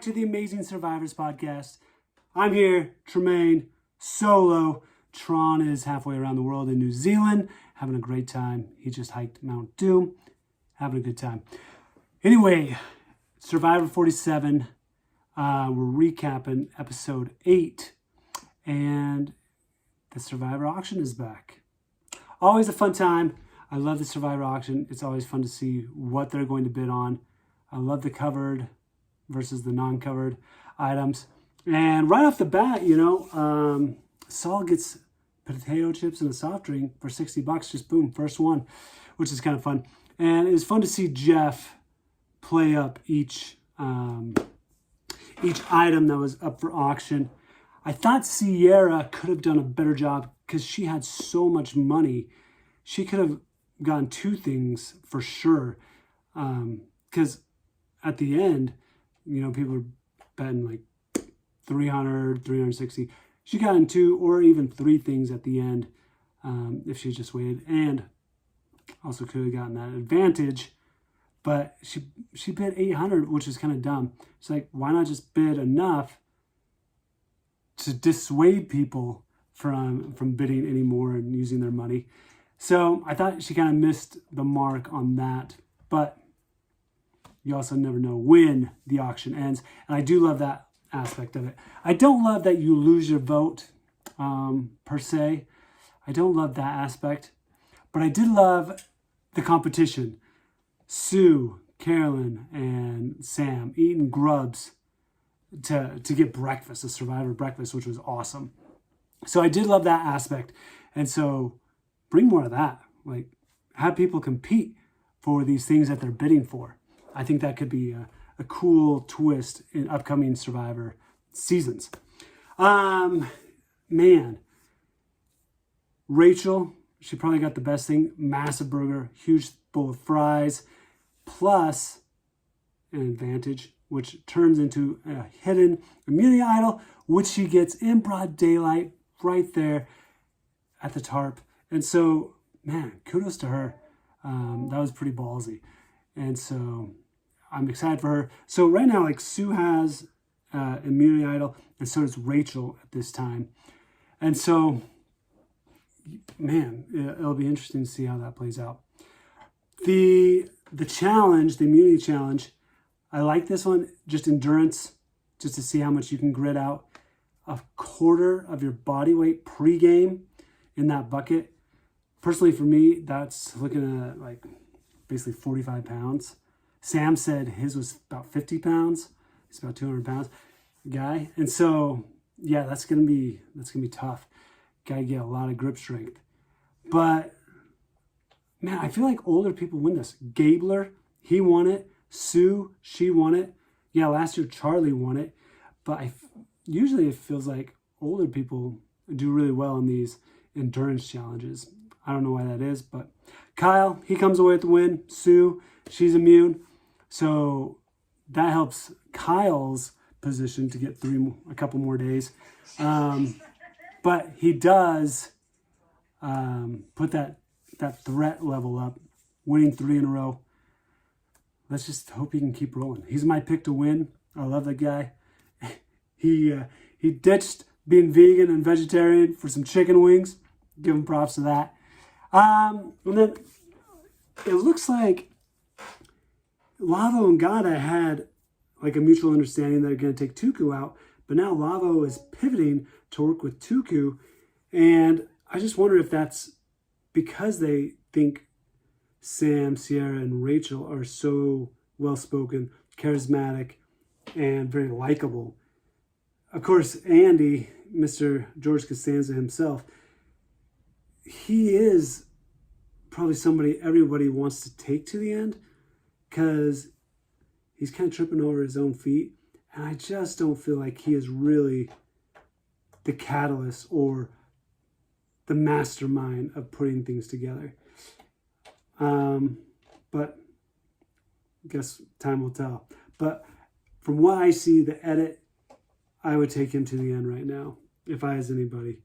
back to the Amazing Survivors podcast. I'm here, Tremaine, solo. Tron is halfway around the world in New Zealand, having a great time. He just hiked Mount Doom, having a good time. Anyway, Survivor 47, we're recapping episode 8, and the Survivor auction is back. Always a fun time. I love the Survivor auction. It's always fun to see what they're going to bid on. I love the covered versus the non-covered items. And right off the bat, Saul gets potato chips and a soft drink for $60. Just boom, first one, which is kind of fun. And it was fun to see Jeff play up each item that was up for auction. I thought Sierra could have done a better job because she had so much money. She could have gotten 2 things for sure. Because at the end, people are betting like 300, 360. She got in 2 or even 3 things at the end if she just waited. And also could have gotten that advantage. But she bid 800, which is kind of dumb. It's like, why not just bid enough to dissuade people from bidding anymore and using their money? So I thought she kind of missed the mark on that. But you also never know when the auction ends. And I do love that aspect of it. I don't love that you lose your vote, per se. I don't love that aspect. But I did love the competition. Sue, Carolyn, and Sam eating grubs to get breakfast, a Survivor breakfast, which was awesome. So I did love that aspect. And so bring more of that. Like, have people compete for these things that they're bidding for. I think that could be a cool twist in upcoming Survivor seasons. Rachel, she probably got the best thing. Massive burger, huge bowl of fries, plus an advantage, which turns into a hidden immunity idol, which she gets in broad daylight right there at the tarp. And so, kudos to her. That was pretty ballsy. And so I'm excited for her. So right now, Sue has immunity idol, and so does Rachel at this time. And so, it'll be interesting to see how that plays out. The challenge, the immunity challenge, I like this one, just endurance, just to see how much you can grit out. A quarter of your body weight pre-game in that bucket. Personally, for me, that's looking at basically 45 pounds. Sam said his was about 50 pounds. He's about 200 pounds guy. And so, that's gonna be tough. Gotta get a lot of grip strength. But I feel like older people win this. Gabler, he won it. Sue, she won it. Yeah, last year Charlie won it. But usually it feels like older people do really well in these endurance challenges. I don't know why that is, but Kyle, he comes away with the win. Sue, she's immune. So that helps Kyle's position to get a couple more days. But he does put that threat level up, winning 3 in a row. Let's just hope he can keep rolling. He's my pick to win. I love that guy. He ditched being vegan and vegetarian for some chicken wings. Give him props to that. And then it looks like Lavo and Gada had a mutual understanding that they're going to take Tuku out, but now Lavo is pivoting to work with Tuku, and I just wonder if that's because they think Sam, Sierra, and Rachel are so well-spoken, charismatic, and very likable. Of course, Andy, Mr. George Costanza himself, he is probably somebody everybody wants to take to the end because he's kind of tripping over his own feet. And I just don't feel like he is really the catalyst or the mastermind of putting things together. But I guess time will tell. But from what I see, the edit, I would take him to the end right now, if I was anybody.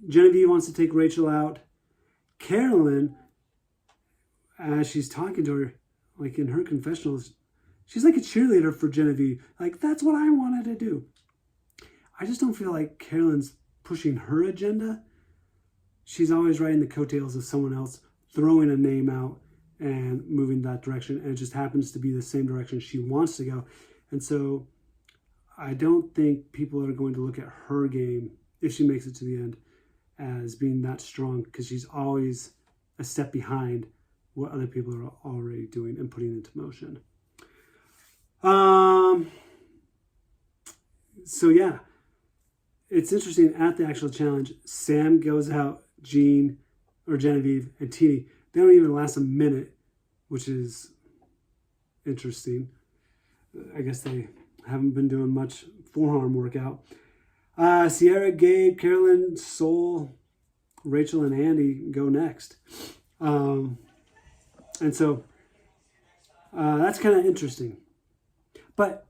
Genevieve wants to take Rachel out. Carolyn, as she's talking to her, in her confessionals, she's like a cheerleader for Genevieve. Like, that's what I wanted to do. I just don't feel like Carolyn's pushing her agenda. She's always riding the coattails of someone else, throwing a name out and moving that direction. And it just happens to be the same direction she wants to go. And so I don't think people are going to look at her game, if she makes it to the end, as being that strong, because she's always a step behind what other people are already doing and putting into motion. So yeah, it's interesting. At the actual challenge, Sam goes out, Jean or Genevieve and Teeny. They don't even last a minute, which is interesting. I guess they haven't been doing much forearm workout. Sierra, Gabe, Carolyn, Sol, Rachel, and Andy go next. And so that's kind of interesting. But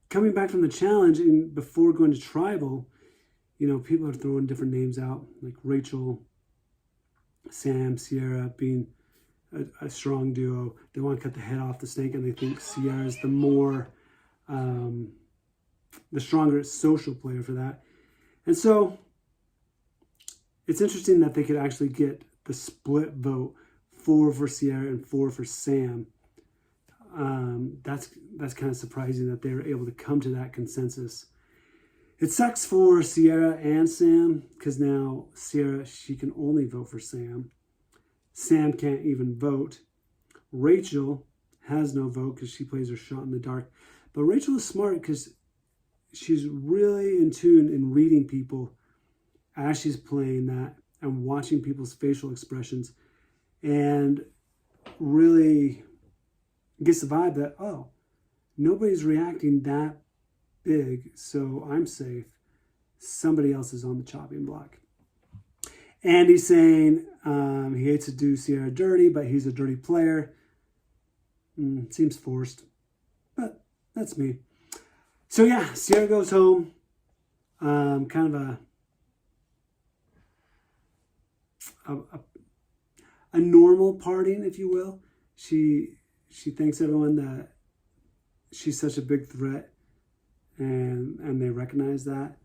coming back from the challenge and before going to tribal, people are throwing different names out, like Rachel, Sam, Sierra being a strong duo. They want to cut the head off the snake, and they think Sierra is the stronger social player for that. And so it's interesting that they could actually get the split vote, 4 for Sierra and 4 for Sam. That's kind of surprising that they were able to come to that consensus. It sucks for Sierra and Sam, because now Sierra, she can only vote for Sam. Sam can't even vote. Rachel has no vote because she plays her shot in the dark. But Rachel is smart because she's really in tune in reading people as she's playing that and watching people's facial expressions, and really gets the vibe that, oh, nobody's reacting that big, so I'm safe. Somebody else is on the chopping block. Andy's saying he hates to do Sierra dirty, but he's a dirty player. Seems forced, but that's me. So yeah, Sierra goes home. Kind of a normal parting, if you will. She thanks everyone that she's such a big threat, and they recognize that.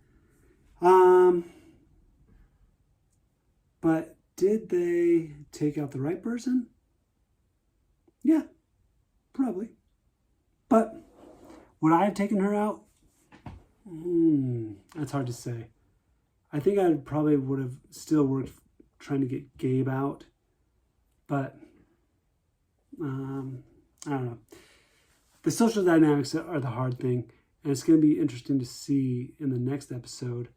But did they take out the right person? Yeah, probably. But would I have taken her out? That's hard to say. I think I probably would have still worked trying to get Gabe out. But I don't know. The social dynamics are the hard thing. And it's going to be interesting to see in the next episode,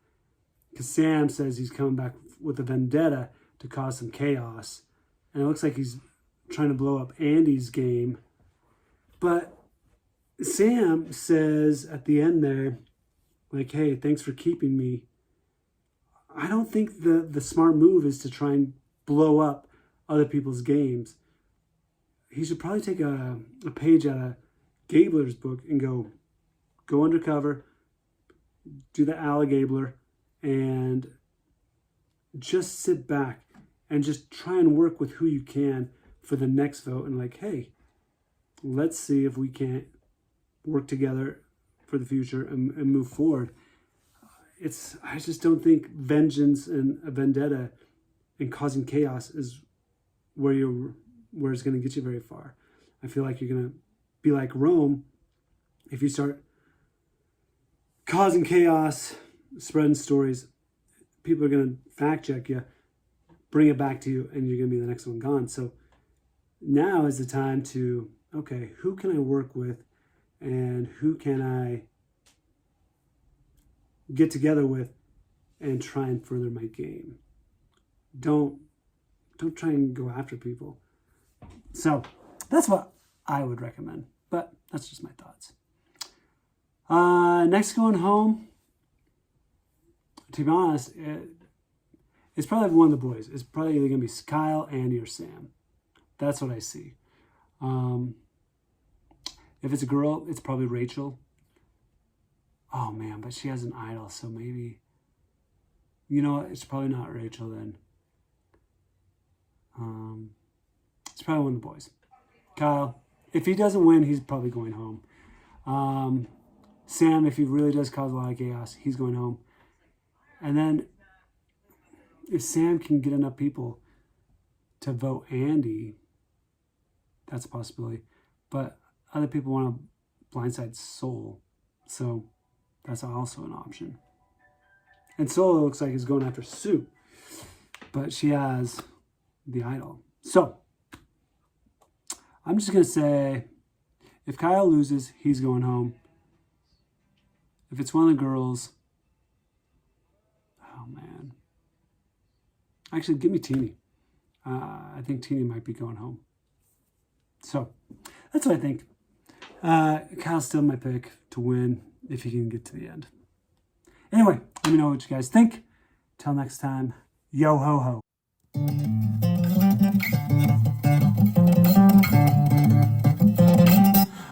because Sam says he's coming back with a vendetta to cause some chaos. And it looks like he's trying to blow up Andy's game. But Sam says at the end there, like, hey, thanks for keeping me. I don't think the smart move is to try and blow up other people's games. He should probably take a page out of Gabler's book and go undercover, do the Gabler, and just sit back and just try and work with who you can for the next vote. And like, hey, let's see if we can't work together for the future and move forward. I just don't think vengeance and a vendetta and causing chaos is where it's going to get you very far. I feel like you're going to be like Rome if you start causing chaos, spreading stories. People are going to fact check you, bring it back to you, and you're going to be the next one gone. So now is the time to, okay, who can I work with, and who can I get together with and try and further my game. Don't try and go after people. So that's what I would recommend, but that's just my thoughts. Next, going home, to be honest, it's probably one of the boys. It's probably either going to be Kyle, Andy, or Sam. That's what I see. If it's a girl, it's probably Rachel. Oh man, but she has an idol, so maybe, you know what, it's probably not Rachel then. It's probably one of the boys. Kyle, if he doesn't win, he's probably going home. Sam, if he really does cause a lot of chaos, he's going home. And then if Sam can get enough people to vote Andy, that's a possibility. But other people want to blindside Soul. So that's also an option. And Solo looks like he's going after Sue. But she has the idol. So I'm just going to say, if Kyle loses, he's going home. If it's one of the girls, oh man. Actually, give me Teeny. I think Teeny might be going home. So that's what I think. Kyle's still my pick to win if he can get to the end. Anyway, let me know what you guys think. Till next time, yo ho ho.